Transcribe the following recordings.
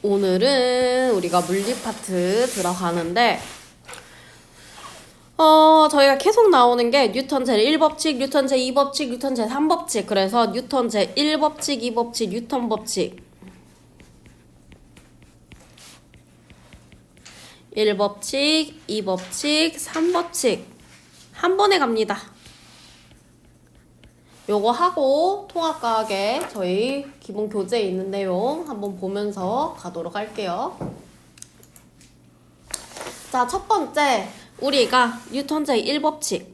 오늘은 우리가 물리 파트 들어가는데 저희가 계속 나오는 게 뉴턴 제1법칙, 뉴턴 제2법칙, 뉴턴 제3법칙. 그래서 뉴턴 제1법칙, 2법칙, 뉴턴 법칙 1법칙, 2법칙, 3법칙 한 번에 갑니다. 요거 하고 통합과학에 저희 기본 교재에 있는 내용 한번 보면서 가도록 할게요. 자, 첫 번째 우리가 뉴턴 제1법칙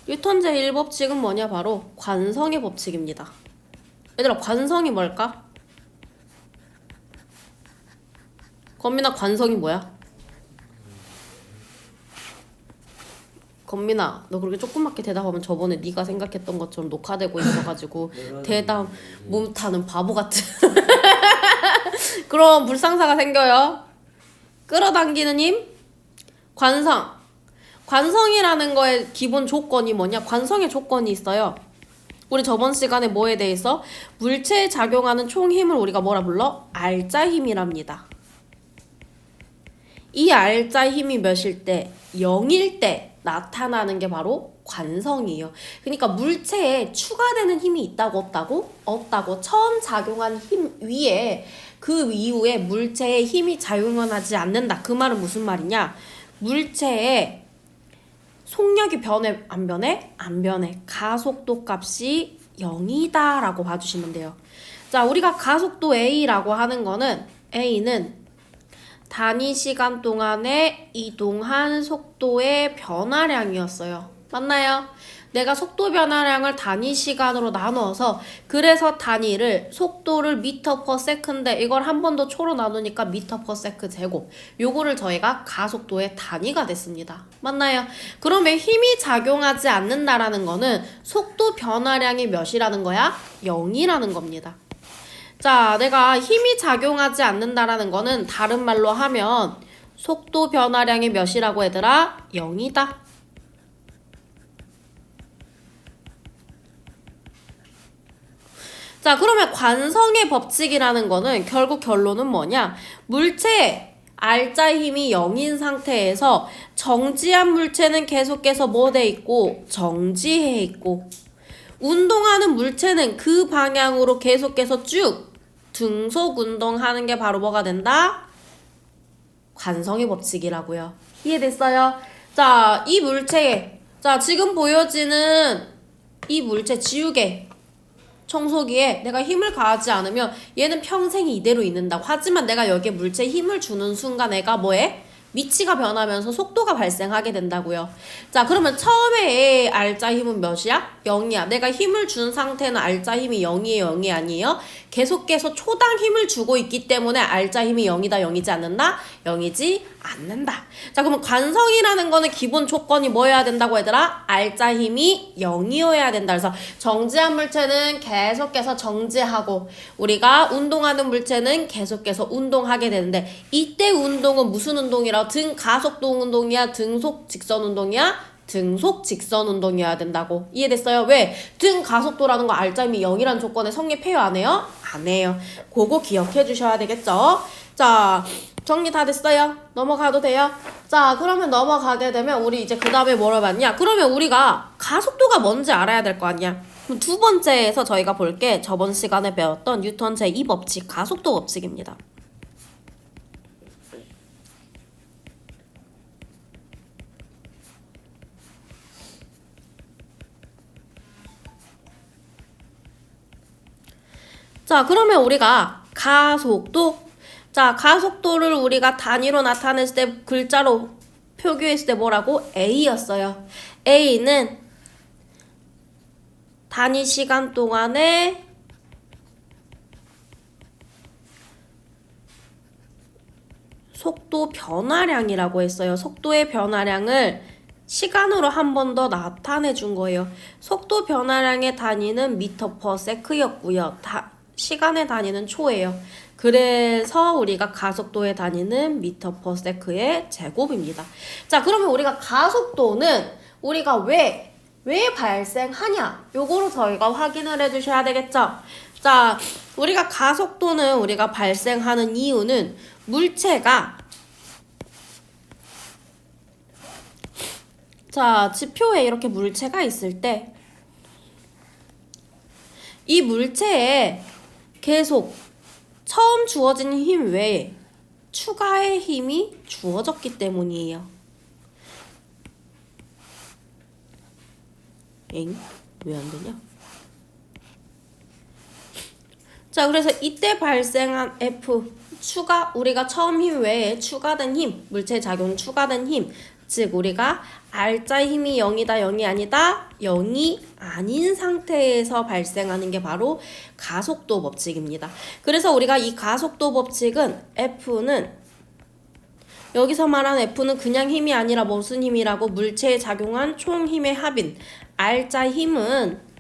뉴턴 제1법칙은 뭐냐? 바로 관성의 법칙입니다. 얘들아, 관성이 뭘까? 건민아, 관성이 뭐야? 건민아, 너 그렇게 조그맣게 대답하면 저번에 네가 생각했던 것처럼 녹화되고 있어가지고 대답 못하는 바보 같은 그런 불상사가 생겨요. 끌어당기는 힘? 관성. 관성이라는 거의 기본 조건이 뭐냐? 관성의 조건이 있어요. 우리 저번 시간에 뭐에 대해서? 물체에 작용하는 총 힘을 우리가 뭐라 불러? 알자 힘이랍니다. 이 알자 힘이 몇일 때? 0일 때 나타나는 게 바로 관성이에요. 그러니까 물체에 추가되는 힘이 있다고 없다고? 없다고. 처음 작용한 힘 위에 그 이후에 물체에 힘이 작용하지 않는다. 그 말은 무슨 말이냐? 물체에 속력이 변해? 안 변해? 안 변해. 가속도 값이 0이다 라고 봐주시면 돼요. 자, 우리가 가속도 A라고 하는 거는 A는 단위 시간 동안에 이동한 속도의 변화량이었어요. 맞나요? 내가 속도 변화량을 단위 시간으로 나누어서 그래서 단위를 속도를 미터 퍼 세컨드 이걸 한 번 더 초로 나누니까 미터 퍼 세크 제곱 요거를 저희가 가속도의 단위가 됐습니다. 맞나요? 그러면 힘이 작용하지 않는다라는 거는 속도 변화량이 몇이라는 거야? 0이라는 겁니다. 자, 내가 힘이 작용하지 않는다라는 거는 다른 말로 하면 속도 변화량이 몇이라고 얘들아? 0이다. 자, 그러면 관성의 법칙이라는 거는 결국 결론은 뭐냐? 물체에 알자 힘이 0인 상태에서 정지한 물체는 계속해서 뭐 돼 있고 정지해 있고 운동하는 물체는 그 방향으로 계속해서 쭉 등속 운동하는 게 바로 뭐가 된다? 관성의 법칙이라고요. 이해됐어요? 자, 이 물체에 자, 지금 보여지는 이 물체 지우개 청소기에 내가 힘을 가하지 않으면 얘는 평생 이대로 있는다고. 하지만 내가 여기에 물체에 힘을 주는 순간 애가 뭐해? 위치가 변하면서 속도가 발생하게 된다고요. 자, 그러면 처음에 알자 힘은 몇이야? 0이야. 내가 힘을 준 상태는 알자 힘이 0이에요? 0이 아니에요? 계속해서 초당 힘을 주고 있기 때문에 알자 힘이 0이다. 0이지 않는다? 0이지 않는다. 자, 그러면 관성이라는 거는 기본 조건이 뭐여야 된다고 얘들아? 알자 힘이 0이어야 된다. 그래서 정지한 물체는 계속해서 정지하고 우리가 운동하는 물체는 계속해서 운동하게 되는데 이때 운동은 무슨 운동이라고? 등가속도 운동이야? 등속 직선 운동이야? 등속 직선 운동이어야 된다고. 이해됐어요? 왜? 등가속도라는 거 알자 힘이 0이라는 조건에 성립해요? 안 해요? 안 해요. 그거 기억해 주셔야 되겠죠? 자, 정리 다 됐어요? 넘어가도 돼요? 자, 그러면 넘어가게 되면 우리 이제 그 다음에 뭐를 봤냐? 그러면 우리가 가속도가 뭔지 알아야 될 거 아니야? 그럼 두 번째에서 저희가 볼 게 저번 시간에 배웠던 뉴턴 제2법칙 가속도 법칙입니다. 자, 그러면 우리가 가속도 자, 가속도를 우리가 단위로 나타냈을 때 글자로 표기했을 때 뭐라고? A였어요. A는 단위 시간 동안에 속도 변화량이라고 했어요. 속도의 변화량을 시간으로 한 번 더 나타내 준 거예요. 속도 변화량의 단위는 미터 퍼 세크였고요. 시간의 단위는 초예요. 그래서 우리가 가속도의 단위는 미터 퍼 세크의 제곱입니다. 자, 그러면 우리가 가속도는 우리가 왜 발생하냐? 요거로 저희가 확인을 해주셔야 되겠죠? 자, 우리가 가속도는 우리가 발생하는 이유는 물체가 자, 지표에 이렇게 물체가 있을 때 이 물체에 계속 처음 주어진 힘 외에 추가의 힘이 주어졌기 때문이에요. 엥? 왜 안 되냐? 자, 그래서 이때 발생한 F 우리가 처음 힘 외에 추가된 힘, 물체 작용 추가된 힘, 즉 우리가 R자 힘이 0이다, 0이 아니다, 0이 아닌 상태에서 발생하는 게 바로 가속도 법칙입니다. 그래서 우리가 이 가속도 법칙은 F는 여기서 말한 F는 그냥 힘이 아니라 무슨 힘이라고? 물체에 작용한 총 힘의 합인 R자 힘은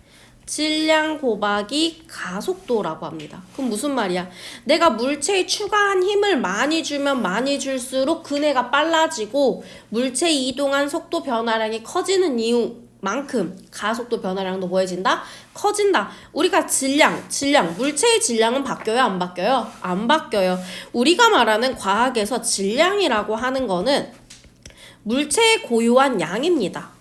질량 곱하기 가속도라고 합니다. 그럼 무슨 말이야? 내가 물체에 추가한 힘을 많이 주면 많이 줄수록 그네가 빨라지고 물체에 이동한 속도 변화량이 커지는 이유만큼 가속도 변화량도 뭐해진다? 커진다. 우리가 질량, 물체의 질량은 바뀌어요? 안 바뀌어요? 안 바뀌어요. 우리가 말하는 과학에서 질량이라고 하는 거는 물체의 고유한 양입니다.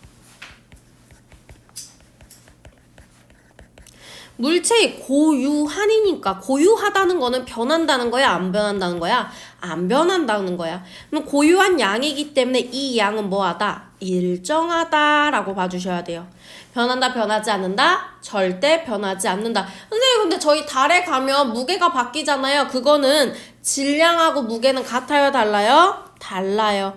물체의 고유한이니까 고유하다는 거는 변한다는 거야? 안 변한다는 거야? 안 변한다는 거야. 그럼 고유한 양이기 때문에 이 양은 뭐하다? 일정하다라고 봐주셔야 돼요. 변한다, 변하지 않는다? 절대 변하지 않는다. 선생님, 근데 저희 달에 가면 무게가 바뀌잖아요. 그거는 질량하고 무게는 같아요, 달라요? 달라요.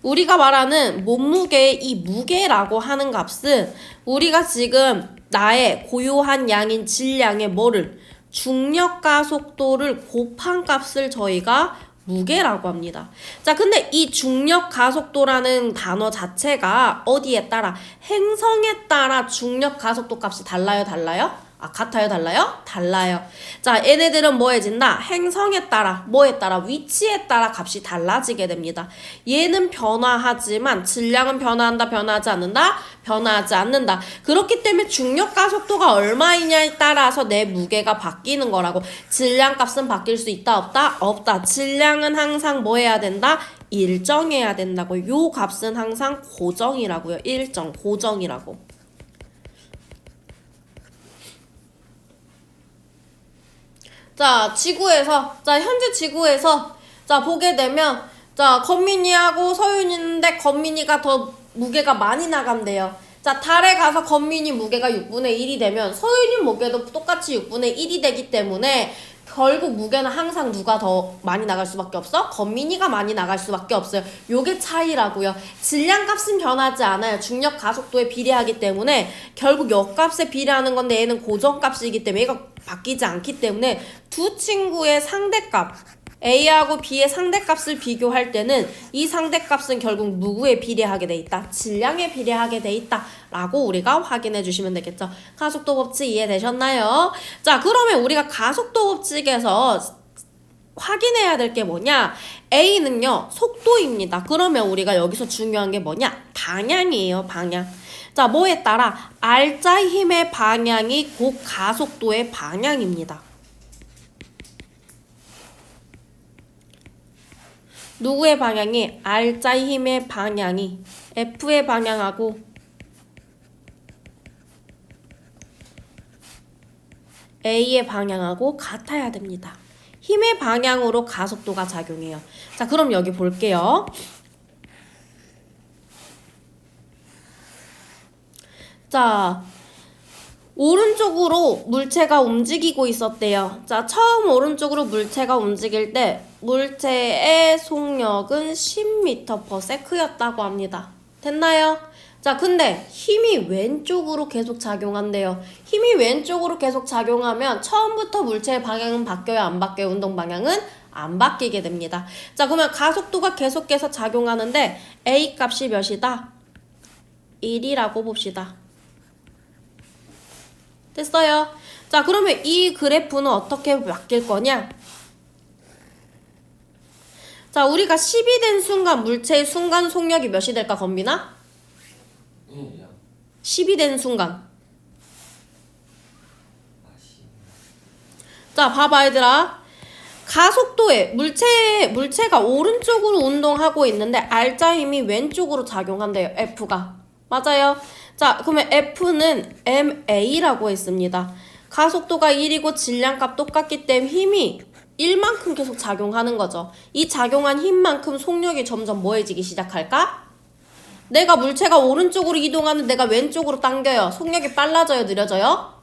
우리가 말하는 몸무게의 이 무게라고 하는 값은 우리가 지금 나의 고유한 양인 질량의 뭐를? 중력 가속도를 곱한 값을 저희가 무게라고 합니다. 자, 근데 이 중력 가속도라는 단어 자체가 어디에 따라? 행성에 따라 중력 가속도 값이 달라요, 달라요? 아, 같아요, 달라요? 달라요. 자, 얘네들은 뭐해진다? 행성에 따라, 뭐에 따라? 위치에 따라 값이 달라지게 됩니다. 얘는 변화하지만 질량은 변화한다, 변화하지 않는다? 변화하지 않는다. 그렇기 때문에 중력 가속도가 얼마이냐에 따라서 내 무게가 바뀌는 거라고. 질량 값은 바뀔 수 있다, 없다? 없다. 질량은 항상 뭐 해야 된다? 일정해야 된다고. 요 값은 항상 고정이라고요. 일정, 고정이라고. 자, 현재 지구에서, 자, 보게 되면, 자, 건민이하고 서윤이 있는데 건민이가 더 무게가 많이 나간대요. 자, 달에 가서 건민이 무게가 6분의 1이 되면 서윤이 무게도 똑같이 6분의 1이 되기 때문에 결국 무게는 항상 누가 더 많이 나갈 수밖에 없어? 건민이가 많이 나갈 수밖에 없어요. 요게 차이라고요. 질량값은 변하지 않아요. 중력 가속도에 비례하기 때문에 결국 역값에 비례하는 건데 얘는 고정값이기 때문에 얘가 바뀌지 않기 때문에 두 친구의 상대값 A하고 B의 상대값을 비교할 때는 이 상대값은 결국 누구에 비례하게 돼 있다? 질량에 비례하게 돼 있다 라고 우리가 확인해 주시면 되겠죠. 가속도 법칙 이해되셨나요? 자, 그러면 우리가 가속도 법칙에서 확인해야 될 게 뭐냐? A는요, 속도입니다. 그러면 우리가 여기서 중요한 게 뭐냐? 방향이에요, 방향. 자, 뭐에 따라? R자 힘의 방향이 곧 가속도의 방향입니다. 누구의 방향이? R자 힘의 방향이 F의 방향하고 A의 방향하고 같아야 됩니다. 힘의 방향으로 가속도가 작용해요. 자, 그럼 여기 볼게요. 자, 오른쪽으로 물체가 움직이고 있었대요. 자, 처음 오른쪽으로 물체가 움직일 때 물체의 속력은 10m/s였다고 합니다. 됐나요? 자, 근데 힘이 왼쪽으로 계속 작용한대요. 힘이 왼쪽으로 계속 작용하면 처음부터 물체의 방향은 바뀌어요, 안 바뀌어요? 운동 방향은 안 바뀌게 됩니다. 자, 그러면 가속도가 계속해서 작용하는데 A 값이 몇이다? 1이라고 봅시다. 됐어요? 자, 그러면 이 그래프는 어떻게 바뀔 거냐? 자, 우리가 10이 된 순간 물체의 순간 속력이 몇이 될까, 건빈아? 10이 된 순간. 자, 봐봐, 얘들아. 가속도에 물체가 오른쪽으로 운동하고 있는데 R자 힘이 왼쪽으로 작용한대요. F가. 맞아요. 자, 그러면 F는 ma라고 했습니다. 가속도가 1이고 질량값 똑같기 때문에 힘이 1만큼 계속 작용하는 거죠. 이 작용한 힘만큼 속력이 점점 뭐해지기 시작할까? 내가 물체가 오른쪽으로 이동하는 내가 왼쪽으로 당겨요. 속력이 빨라져요? 느려져요?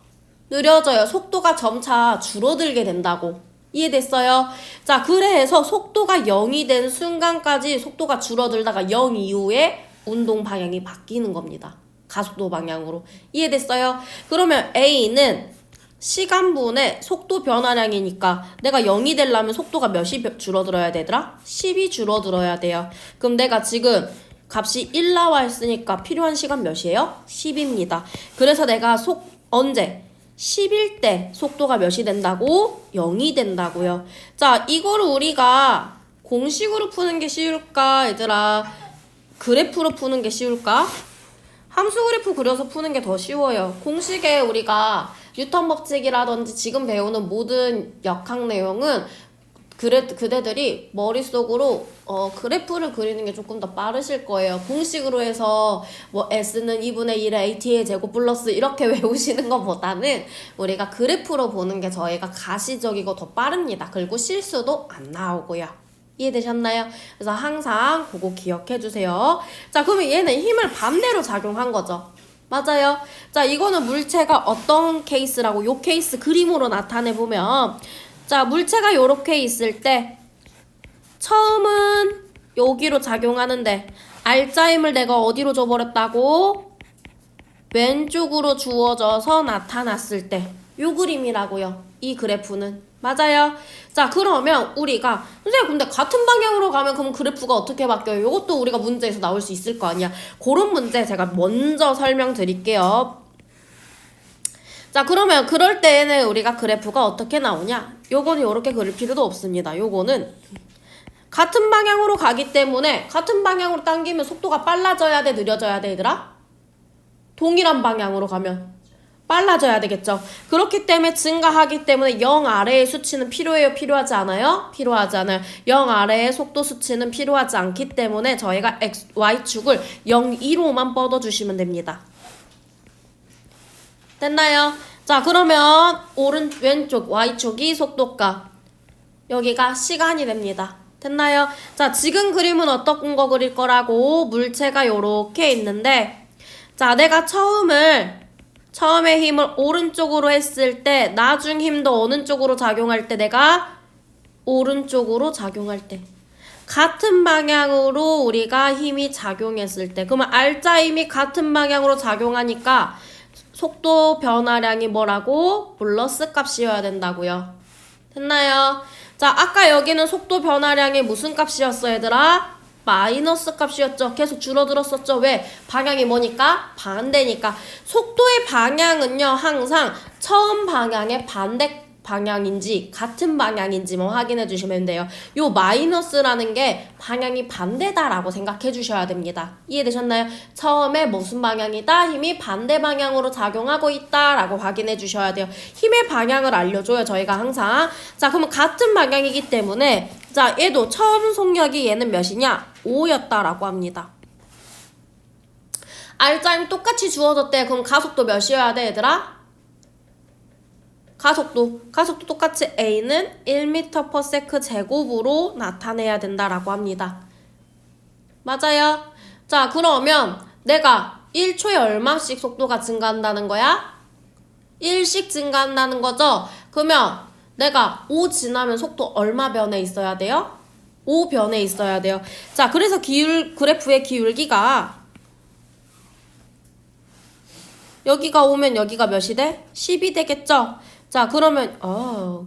느려져요. 속도가 점차 줄어들게 된다고. 이해됐어요? 자, 그래서 속도가 0이 된 순간까지 속도가 줄어들다가 0 이후에 운동 방향이 바뀌는 겁니다. 가속도 방향으로. 이해됐어요? 그러면 A는 시간분의 속도 변화량이니까 내가 0이 되려면 속도가 몇이 줄어들어야 되더라? 10이 줄어들어야 돼요. 그럼 내가 지금 값이 1 나와 있으니까 필요한 시간 몇이에요? 10입니다. 그래서 내가 언제? 10일 때 속도가 몇이 된다고? 0이 된다고요. 자, 이거를 우리가 공식으로 푸는 게 쉬울까? 얘들아, 그래프로 푸는 게 쉬울까? 함수 그래프 그려서 푸는 게 더 쉬워요. 공식에 우리가 뉴턴 법칙이라든지 지금 배우는 모든 역학 내용은 그대들이 머릿속으로 그래프를 그리는 게 조금 더 빠르실 거예요. 공식으로 해서 뭐 S는 2분의 1의 AT의 제곱 플러스 이렇게 외우시는 것보다는 우리가 그래프로 보는 게 저희가 가시적이고 더 빠릅니다. 그리고 실수도 안 나오고요. 이해되셨나요? 그래서 항상 그거 기억해 주세요. 자, 그러면 얘는 힘을 반대로 작용한 거죠. 맞아요. 자, 이거는 물체가 어떤 케이스라고 요 케이스 그림으로 나타내 보면, 자, 물체가 요렇게 있을 때 처음은 여기로 작용하는데 R자 힘을 내가 어디로 줘버렸다고? 왼쪽으로 주어져서 나타났을 때 요 그림이라고요. 이 그래프는. 맞아요. 자, 그러면 우리가 선생님 근데 같은 방향으로 가면 그럼 그래프가 어떻게 바뀌어요? 요것도 우리가 문제에서 나올 수 있을 거 아니야. 그런 문제 제가 먼저 설명드릴게요. 자, 그러면 그럴 때에는 우리가 그래프가 어떻게 나오냐? 요거는 요렇게 그릴 필요도 없습니다. 요거는 같은 방향으로 가기 때문에 같은 방향으로 당기면 속도가 빨라져야 돼, 느려져야 돼, 얘들아? 동일한 방향으로 가면 빨라져야 되겠죠. 그렇기 때문에 증가하기 때문에 0 아래의 수치는 필요해요? 필요하지 않아요? 필요하지 않아요. 0 아래의 속도 수치는 필요하지 않기 때문에 저희가 Y축을 0, 2로만 뻗어주시면 됩니다. 됐나요? 자, 그러면 왼쪽 Y축이 속도값, 여기가 시간이 됩니다. 됐나요? 자, 지금 그림은 어떤 거 그릴 거라고? 물체가 요렇게 있는데, 자, 내가 처음에 힘을 오른쪽으로 했을 때 나중 힘도 어느 쪽으로 작용할 때 내가 오른쪽으로 작용할 때 같은 방향으로 우리가 힘이 작용했을 때 그러면 R자 힘이 같은 방향으로 작용하니까 속도 변화량이 뭐라고? 플러스 값이어야 된다고요. 됐나요? 자, 아까 여기는 속도 변화량이 무슨 값이었어, 얘들아? 마이너스 값이었죠. 계속 줄어들었었죠. 왜? 방향이 뭐니까? 반대니까. 속도의 방향은요, 항상 처음 방향의 반대 방향인지 같은 방향인지만 확인해 주시면 돼요. 요 마이너스라는 게 방향이 반대다라고 생각해 주셔야 됩니다. 이해되셨나요? 처음에 무슨 방향이다? 힘이 반대 방향으로 작용하고 있다라고 확인해 주셔야 돼요. 힘의 방향을 알려줘요, 저희가 항상. 자, 그러면 같은 방향이기 때문에 자, 얘도 처음 속력이 얘는 몇이냐? 5였다라고 합니다. R자임 똑같이 주어졌대. 그럼 가속도 몇이어야 돼, 얘들아? 가속도 똑같이 A는 1m/s 제곱으로 나타내야 된다라고 합니다. 맞아요? 자, 그러면 내가 1초에 얼마씩 속도가 증가한다는 거야? 1씩 증가한다는 거죠? 그러면 내가 5 지나면 속도 얼마 변해 있어야 돼요? 5 변해 있어야 돼요. 자, 그래서 그래프의 기울기가 여기가 오면 여기가 몇이 돼? 10이 되겠죠? 자, 그러면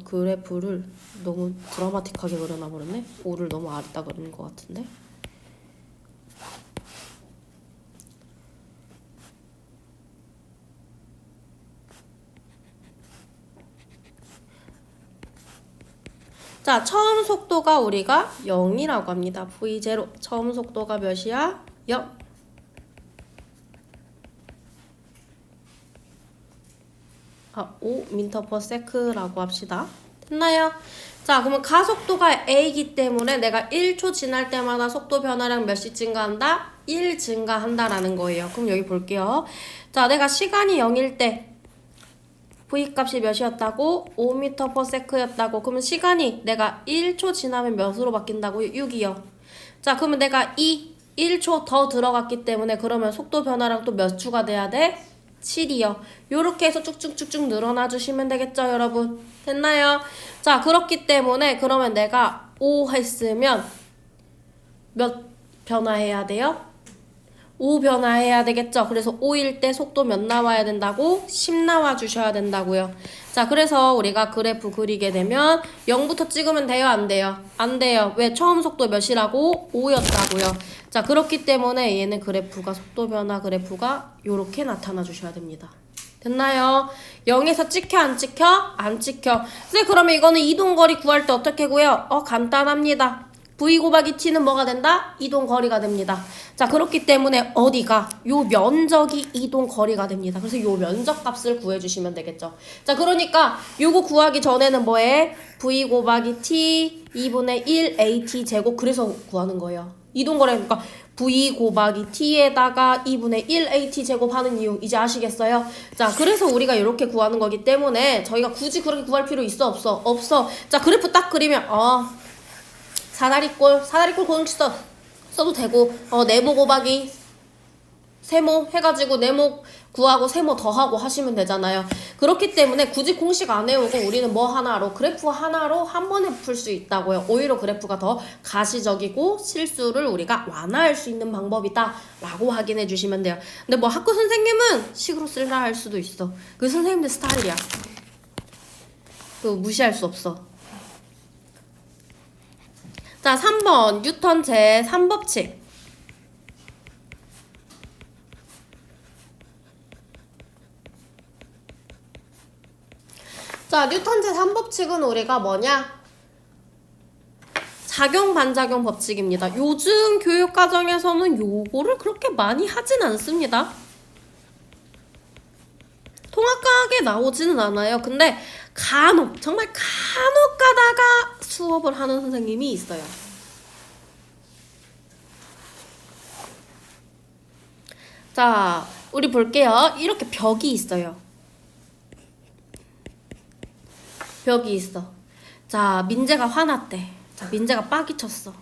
그래프를 너무 드라마틱하게 그려놔 버렸네. 5를 너무 아래다 그리는 것 같은데. 자, 처음 속도가 우리가 0이라고 합니다. V0. 처음 속도가 몇이야? 0. 아, 5m/s라고 합시다. 됐나요? 자, 그러면 가속도가 a이기 때문에 내가 1초 지날 때마다 속도 변화량 몇씩 증가한다? 1 증가한다라는 거예요. 그럼 여기 볼게요. 자, 내가 시간이 0일 때 v 값이 몇이었다고? 5m/s였다고. 그러면 시간이 내가 1초 지나면 몇으로 바뀐다고? 6이요. 자, 그러면 내가 1초 더 들어갔기 때문에 그러면 속도 변화량 또 몇 초가 돼야 돼? 7이요. 요렇게 해서 쭉쭉쭉쭉 늘어나 주시면 되겠죠, 여러분? 됐나요? 자, 그렇기 때문에 그러면 내가 5 했으면 몇 변화해야 돼요? 5 변화해야 되겠죠? 그래서 5일 때 속도 몇 나와야 된다고? 10 나와 주셔야 된다고요. 자, 그래서 우리가 그래프 그리게 되면 0부터 찍으면 돼요? 안 돼요? 안 돼요. 왜? 처음 속도 몇이라고? 5였다고요. 자, 그렇기 때문에 얘는 그래프가 속도 변화 그래프가 요렇게 나타나 주셔야 됩니다. 됐나요? 0에서 찍혀 안 찍혀? 안 찍혀. 선생님, 그러면 이거는 이동거리 구할 때 어떻게 구해요? 간단합니다. V 곱하기 T는 뭐가 된다? 이동거리가 됩니다. 자, 그렇기 때문에 어디가? 요 면적이 이동거리가 됩니다. 그래서 요 면적 값을 구해주시면 되겠죠. 자, 그러니까 요거 구하기 전에는 뭐해? V 곱하기 T 2분의 1 AT 제곱 그래서 구하는 거예요. 이동거리 그러니까 V 곱하기 T에다가 2분의 1 AT 제곱하는 이유 이제 아시겠어요? 자, 그래서 우리가 이렇게 구하는 거기 때문에 저희가 굳이 그렇게 구할 필요 있어? 없어? 없어. 자, 그래프 딱 그리면 사다리꼴 공식 써도 되고 네모 곱하기 세모 해가지고 네모 구하고 세모 더하고 하시면 되잖아요. 그렇기 때문에 굳이 공식 안 외우고 우리는 뭐 하나로 그래프 하나로 한 번에 풀 수 있다고요. 오히려 그래프가 더 가시적이고 실수를 우리가 완화할 수 있는 방법이다 라고 확인해 주시면 돼요. 근데 뭐 학교 선생님은 식으로 쓸라 할 수도 있어. 그 선생님들 스타일이야. 그 무시할 수 없어. 자, 3번 뉴턴 제3법칙. 자, 뉴턴 제3법칙은 우리가 뭐냐? 작용 반작용 법칙입니다. 요즘 교육과정에서는 요거를 그렇게 많이 하진 않습니다. 통합과학에 나오지는 않아요. 근데 간혹 정말 간혹 가다가 수업을 하는 선생님이 있어요. 자, 우리 볼게요. 이렇게 벽이 있어요. 벽이 있어. 자, 민재가 화났대. 자, 민재가 빡이 쳤어.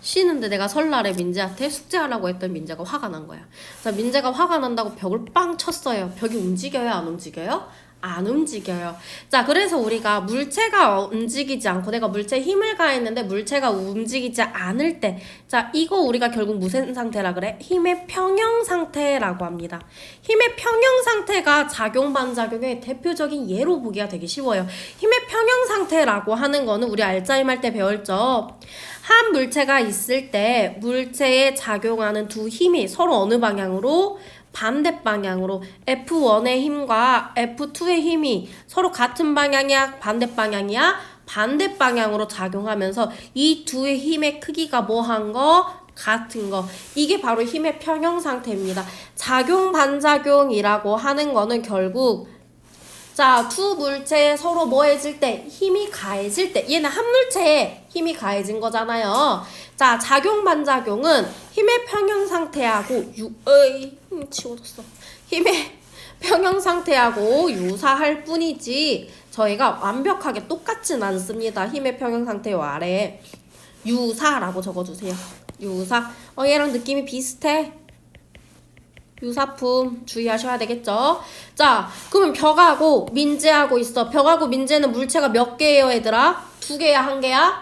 쉬는데 내가 설날에 민재한테 숙제하라고 했던 민재가 화가 난 거야. 자, 민재가 화가 난다고 벽을 빵 쳤어요. 벽이 움직여요? 안 움직여요? 안 움직여요. 자, 그래서 우리가 물체가 움직이지 않고 내가 물체에 힘을 가했는데 물체가 움직이지 않을 때, 자, 이거 우리가 결국 무슨 상태라 그래? 힘의 평형 상태라고 합니다. 힘의 평형 상태가 작용 반작용의 대표적인 예로 보기가 되게 쉬워요. 힘의 평형 상태라고 하는 거는 우리 알짜임 할 때 배웠죠. 한 물체가 있을 때 물체에 작용하는 두 힘이 서로 어느 방향으로? 반대 방향으로. F1의 힘과 F2의 힘이 서로 같은 방향이야? 반대 방향이야? 반대 방향으로 작용하면서 이 두의 힘의 크기가 뭐한 거? 같은 거. 이게 바로 힘의 평형 상태입니다. 작용 반작용이라고 하는 거는 결국 자, 두 물체에 서로 뭐 해질 때? 힘이 가해질 때. 얘는 한 물체에 힘이 가해진 거잖아요. 자, 작용 반작용은 힘의 평형 상태하고 치워졌어. 힘의 평형 상태하고 유사할 뿐이지 저희가 완벽하게 똑같진 않습니다. 힘의 평형 상태 요 아래에 유사라고 적어주세요. 유사. 얘랑 느낌이 비슷해. 유사품 주의하셔야 되겠죠. 자, 그러면 벽하고 민재하고 있어. 벽하고 민재는 물체가 몇 개예요, 얘들아? 2개야, 1개야?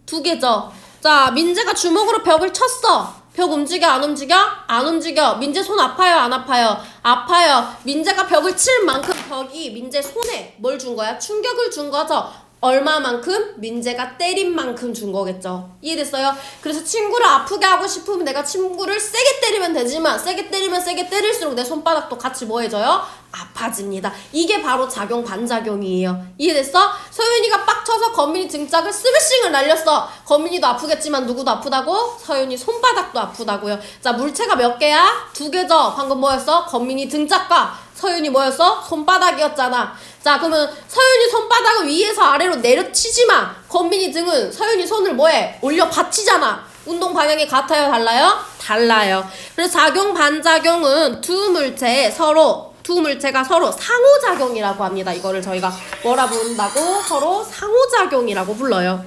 2개죠. 자, 민재가 주먹으로 벽을 쳤어. 벽 움직여, 안 움직여? 안 움직여. 민재 손 아파요, 안 아파요? 아파요. 민재가 벽을 칠 만큼 벽이 민재 손에 뭘 준 거야? 충격을 준 거죠. 얼마만큼? 민재가 때린 만큼 준 거겠죠. 이해됐어요? 그래서 친구를 아프게 하고 싶으면 내가 친구를 세게 때리면 되지만 세게 때리면 세게 때릴수록 내 손바닥도 같이 뭐 해져요? 아파집니다. 이게 바로 작용 반작용이에요. 이해됐어? 서윤이가 빡쳐서 건민이 등짝을 스매싱을 날렸어. 건민이도 아프겠지만 누구도 아프다고? 서윤이 손바닥도 아프다고요. 자, 물체가 몇 개야? 2개죠. 방금 뭐였어? 건민이 등짝과 서윤이 뭐였어? 손바닥이었잖아. 자, 그러면 서윤이 손바닥을 위에서 아래로 내려치지만 건민이 등은 서윤이 손을 뭐해? 올려 받치잖아. 운동 방향이 같아요? 달라요? 달라요. 그래서 작용 반작용은 두 물체가 서로 상호작용이라고 합니다. 이거를 저희가 뭐라 부른다고? 서로 상호작용이라고 불러요.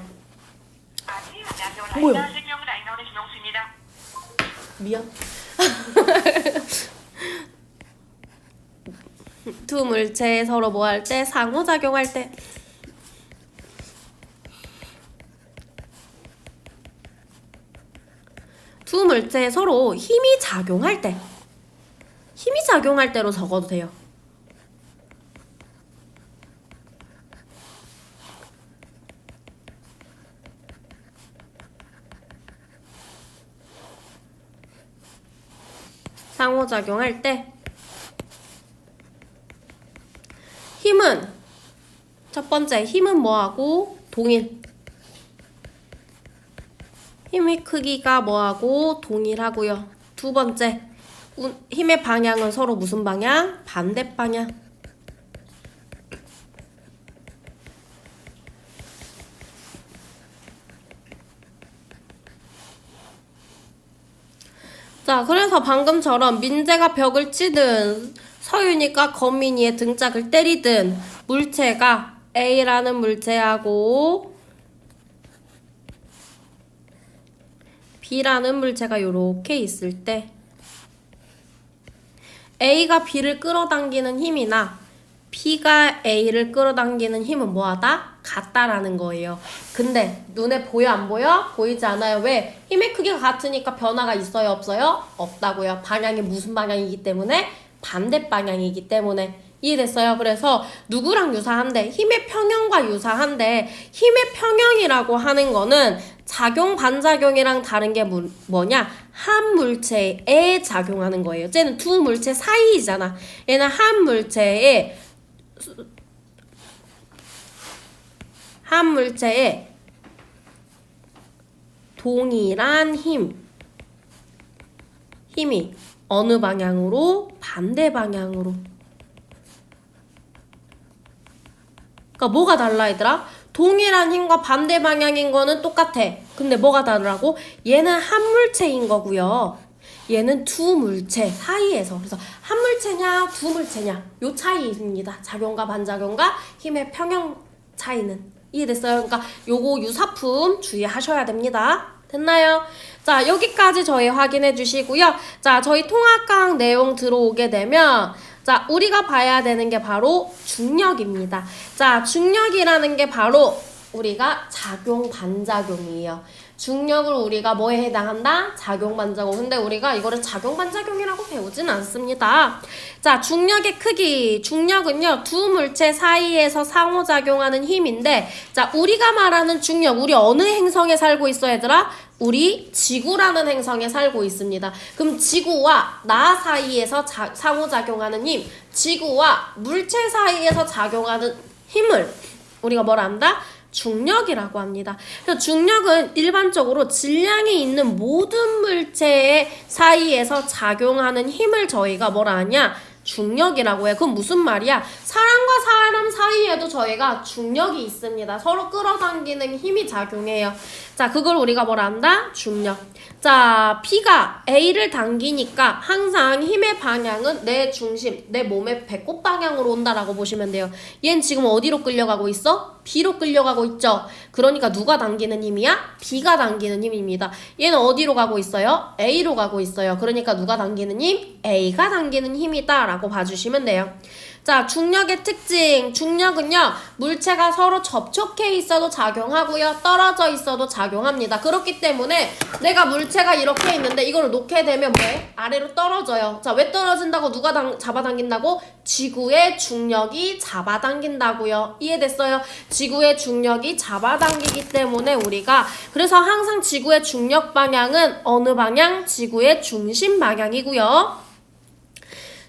뭐야? 미안. 두 물체 서로 뭐 할 때? 상호작용할 때. 두 물체 서로 힘이 작용할 때. 힘이 작용할 때로 적어도 돼요. 상호작용할 때 힘은 첫 번째 힘은 뭐하고? 동일. 힘의 크기가 뭐하고? 동일하고요. 두 번째 힘의 방향은 서로 무슨 방향? 반대 방향. 자, 그래서 방금처럼 민재가 벽을 치든 서윤이가 건민이의 등짝을 때리든 물체가 A라는 물체하고 B라는 물체가 이렇게 있을 때 A가 B를 끌어당기는 힘이나 B가 A를 끌어당기는 힘은 뭐하다? 같다라는 거예요. 근데 눈에 보여 안 보여? 보이지 않아요. 왜? 힘의 크기가 같으니까 변화가 있어요? 없어요? 없다고요. 방향이 무슨 방향이기 때문에? 반대 방향이기 때문에. 이해됐어요? 그래서 누구랑 유사한데? 힘의 평형과 유사한데 힘의 평형이라고 하는 거는 작용 반작용이랑 다른 게 뭐냐? 한 물체에 작용하는 거예요. 쟤는 두 물체 사이잖아. 얘는 한 물체에 동일한 힘이 어느 방향으로? 반대 방향으로. 그러니까 뭐가 달라 얘들아? 동일한 힘과 반대 방향인 거는 똑같아. 근데 뭐가 다르라고? 얘는 한 물체인 거고요. 얘는 두 물체 사이에서. 그래서 한 물체냐 두 물체냐 요 차이입니다. 작용과 반작용과 힘의 평형 차이는. 이해됐어요? 그러니까 요거 유사품 주의하셔야 됩니다. 됐나요? 자, 여기까지 저희 확인해 주시고요. 자, 저희 통합강 내용 들어오게 되면 자, 우리가 봐야 되는 게 바로 중력입니다. 자, 중력이라는 게 바로 우리가 작용 반작용이에요. 중력을 우리가 뭐에 해당한다? 작용 반작용. 근데 우리가 이거를 작용 반작용이라고 배우진 않습니다. 자, 중력의 크기. 중력은요, 두 물체 사이에서 상호작용하는 힘인데, 자, 우리가 말하는 중력, 우리 어느 행성에 살고 있어, 얘들아? 우리 지구라는 행성에 살고 있습니다. 그럼 지구와 나 사이에서 상호작용하는 힘, 지구와 물체 사이에서 작용하는 힘을 우리가 뭐라 한다? 중력이라고 합니다. 그래서 중력은 일반적으로 질량이 있는 모든 물체 사이에서 작용하는 힘을 저희가 뭐라 하냐? 중력이라고 해. 그건 무슨 말이야? 사람과 사람 사이에도 저희가 중력이 있습니다. 서로 끌어당기는 힘이 작용해요. 자, 그걸 우리가 뭐라 한다? 중력. 자, B가 A를 당기니까 항상 힘의 방향은 내 중심, 내 몸의 배꼽 방향으로 온다라고 보시면 돼요. 얘는 지금 어디로 끌려가고 있어? B로 끌려가고 있죠. 그러니까 누가 당기는 힘이야? B가 당기는 힘입니다. 얘는 어디로 가고 있어요? A로 가고 있어요. 그러니까 누가 당기는 힘? A가 당기는 힘이다 라고 봐주시면 돼요. 자, 중력의 특징. 중력은요, 물체가 서로 접촉해 있어도 작용하고요, 떨어져 있어도 작용합니다. 그렇기 때문에 내가 물체가 이렇게 있는데 이걸 놓게 되면 뭐? 아래로 떨어져요. 자, 왜 떨어진다고? 누가 잡아당긴다고? 지구의 중력이 잡아당긴다고요. 이해됐어요? 지구의 중력이 잡아당기기 때문에 우리가, 그래서 항상 지구의 중력 방향은 어느 방향? 지구의 중심 방향이고요.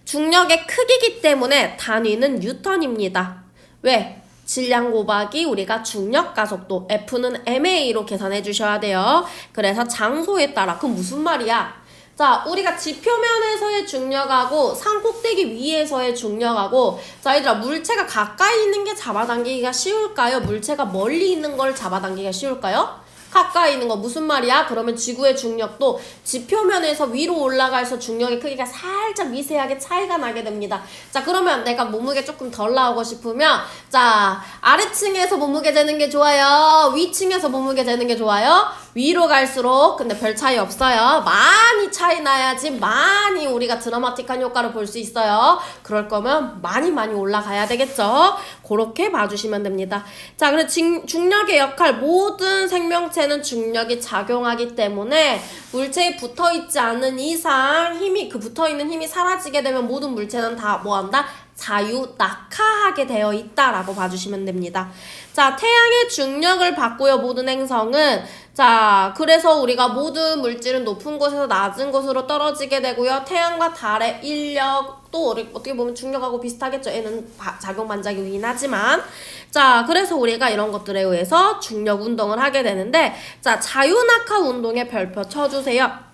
중력의 크기이기 때문에 단위는 뉴턴입니다. 왜? 질량 곱하기 우리가 중력 가속도 F는 MA로 계산해 주셔야 돼요. 그래서 장소에 따라. 그럼 무슨 말이야? 자, 우리가 지표면에서의 중력하고 산 꼭대기 위에서의 중력하고, 자, 얘들아, 물체가 가까이 있는 게 잡아당기기가 쉬울까요? 물체가 멀리 있는 걸 잡아당기기가 쉬울까요? 가까이 있는 거. 무슨 말이야? 그러면 지구의 중력도 지표면에서 위로 올라가서 중력의 크기가 살짝 미세하게 차이가 나게 됩니다. 자, 그러면 내가 몸무게 조금 덜 나오고 싶으면, 자, 아래층에서 몸무게 재는 게 좋아요? 위층에서 몸무게 재는 게 좋아요? 위로 갈수록, 근데 별 차이 없어요. 많이 차이 나야지 많이 우리가 드라마틱한 효과를 볼 수 있어요. 그럴 거면 많이 올라가야 되겠죠? 그렇게 봐주시면 됩니다. 자, 그래서 중력의 역할, 모든 생명체는 중력이 작용하기 때문에 물체에 붙어있지 않은 이상 그 붙어있는 힘이 사라지게 되면 모든 물체는 다 뭐한다? 자유 낙하하게 되어 있다라고 봐주시면 됩니다. 자, 태양의 중력을 받고요, 모든 행성은. 자, 그래서 우리가 모든 물질은 높은 곳에서 낮은 곳으로 떨어지게 되고요. 태양과 달의 인력도 어떻게 보면 중력하고 비슷하겠죠. 얘는 작용 반작용이긴 하지만. 자, 그래서 우리가 이런 것들에 의해서 중력 운동을 하게 되는데, 자, 자유낙하 운동에 별표 쳐주세요.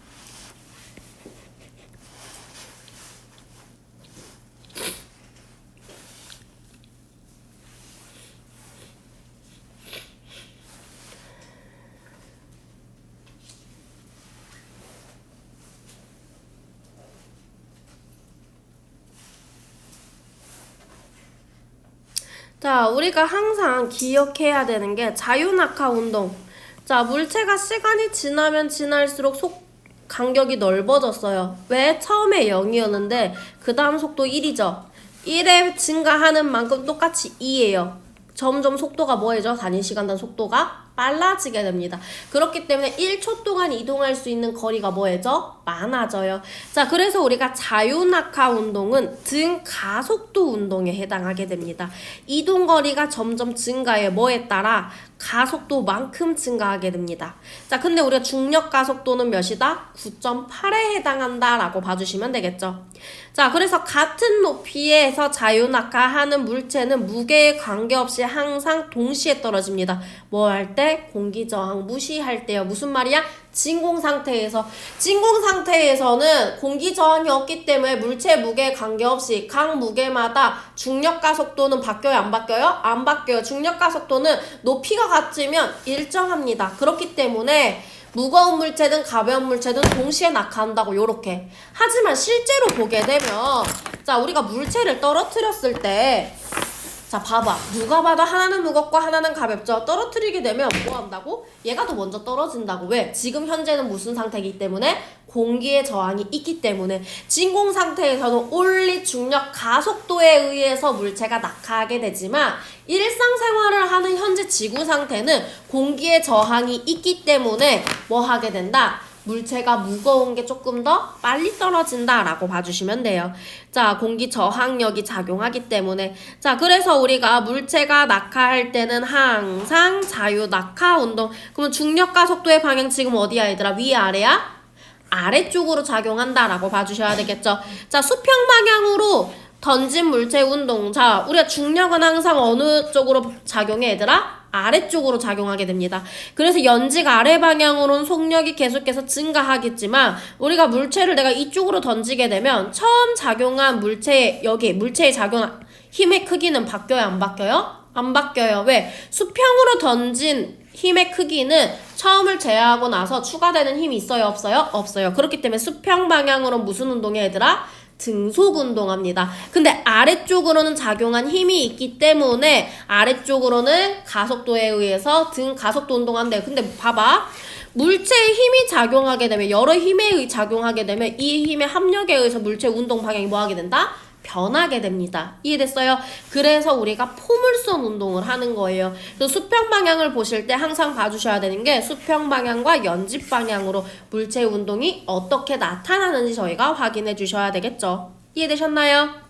자, 우리가 항상 기억해야 되는 게 자유낙하 운동. 자, 물체가 시간이 지나면 지날수록 간격이 넓어졌어요. 왜? 처음에 0이었는데 그 다음 속도 1이죠. 1에 증가하는 만큼 똑같이 2예요. 점점 속도가 뭐해져? 단위시간당 속도가 빨라지게 됩니다. 그렇기 때문에 1초 동안 이동할 수 있는 거리가 뭐해져? 많아져요. 자, 그래서 우리가 자유낙하 운동은 등가속도 운동에 해당하게 됩니다. 이동거리가 점점 증가해. 뭐에 따라? 가속도만큼 증가하게 됩니다. 자, 근데 우리가 중력 가속도는 몇이다? 9.8에 해당한다라고 봐주시면 되겠죠. 자, 그래서 같은 높이에서 자유낙하하는 물체는 무게에 관계없이 항상 동시에 떨어집니다. 뭐 할 때? 공기 저항 무시할 때요. 무슨 말이야? 진공 상태에서는 공기 저항이 없기 때문에 물체 무게에 관계없이 각 무게마다 중력 가속도는 바뀌어요? 안 바뀌어요? 안 바뀌어요. 중력 가속도는 높이가 같으면 일정합니다. 그렇기 때문에 무거운 물체든 가벼운 물체든 동시에 낙하한다고 요렇게. 하지만 실제로 보게 되면, 자, 우리가 물체를 떨어뜨렸을 때, 자, 봐봐. 누가 봐도 하나는 무겁고 하나는 가볍죠. 떨어뜨리게 되면 뭐 한다고? 얘가 더 먼저 떨어진다고. 왜? 지금 현재는 무슨 상태이기 때문에? 공기의 저항이 있기 때문에. 진공 상태에서는 올리 중력 가속도에 의해서 물체가 낙하하게 되지만, 일상생활을 하는 현재 지구 상태는 공기의 저항이 있기 때문에 뭐 하게 된다? 물체가 무거운 게 조금 더 빨리 떨어진다라고 봐주시면 돼요. 자, 공기 저항력이 작용하기 때문에. 자, 그래서 우리가 물체가 낙하할 때는 항상 자유 낙하 운동. 그러면 중력 가속도의 방향 지금 어디야, 얘들아? 위아래야? 아래쪽으로 작용한다라고 봐주셔야 되겠죠. 자, 수평 방향으로 던진 물체 운동. 자, 우리가 중력은 항상 어느 쪽으로 작용해, 얘들아? 아래쪽으로 작용하게 됩니다. 그래서 연직 아래 방향으로는 속력이 계속해서 증가하겠지만, 우리가 물체를 내가 이쪽으로 던지게 되면 처음 작용한 물체의 작용한 힘의 크기는 바뀌어요? 안 바뀌어요? 안 바뀌어요. 왜? 수평으로 던진 힘의 크기는 처음을 제외하고 나서 추가되는 힘이 있어요? 없어요? 없어요. 그렇기 때문에 수평 방향으로 무슨 운동해, 얘들아? 등속 운동합니다. 근데 아래쪽으로는 작용한 힘이 있기 때문에 아래쪽으로는 가속도에 의해서 가속도 운동한대요. 근데 봐봐. 물체의 힘이 작용하게 되면, 여러 힘에 작용하게 되면 이 힘의 합력에 의해서 물체 운동 방향이 뭐 하게 된다? 변하게 됩니다. 이해됐어요? 그래서 우리가 포물선 운동을 하는 거예요. 그래서 수평 방향을 보실 때 항상 봐주셔야 되는 게 수평 방향과 연집 방향으로 물체 운동이 어떻게 나타나는지 저희가 확인해 주셔야 되겠죠. 이해되셨나요?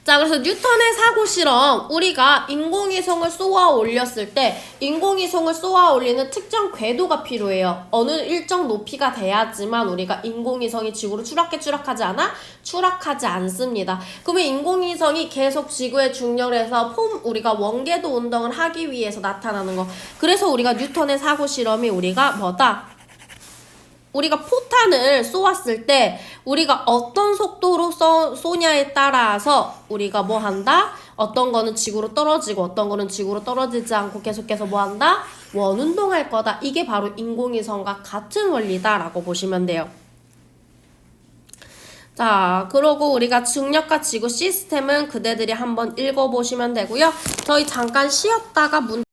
자, 그래서 뉴턴의 사고 실험, 우리가 인공위성을 쏘아 올렸을 때 인공위성을 쏘아 올리는 특정 궤도가 필요해요. 어느 일정 높이가 돼야지만 우리가 인공위성이 지구로 추락하지 않아? 추락하지 않습니다. 그러면 인공위성이 계속 지구의 중력을 해서 우리가 원궤도 운동을 하기 위해서 나타나는 거. 그래서 우리가 뉴턴의 사고 실험이 우리가 뭐다? 우리가 포탄을 쏘았을 때 우리가 어떤 속도로 쏘냐에 따라서 우리가 뭐 한다? 어떤 거는 지구로 떨어지고 어떤 거는 지구로 떨어지지 않고 계속해서 뭐 한다? 원운동할 거다. 이게 바로 인공위성과 같은 원리다라고 보시면 돼요. 자, 그러고 우리가 중력과 지구 시스템은 그대들이 한번 읽어보시면 되고요. 저희 잠깐 쉬었다가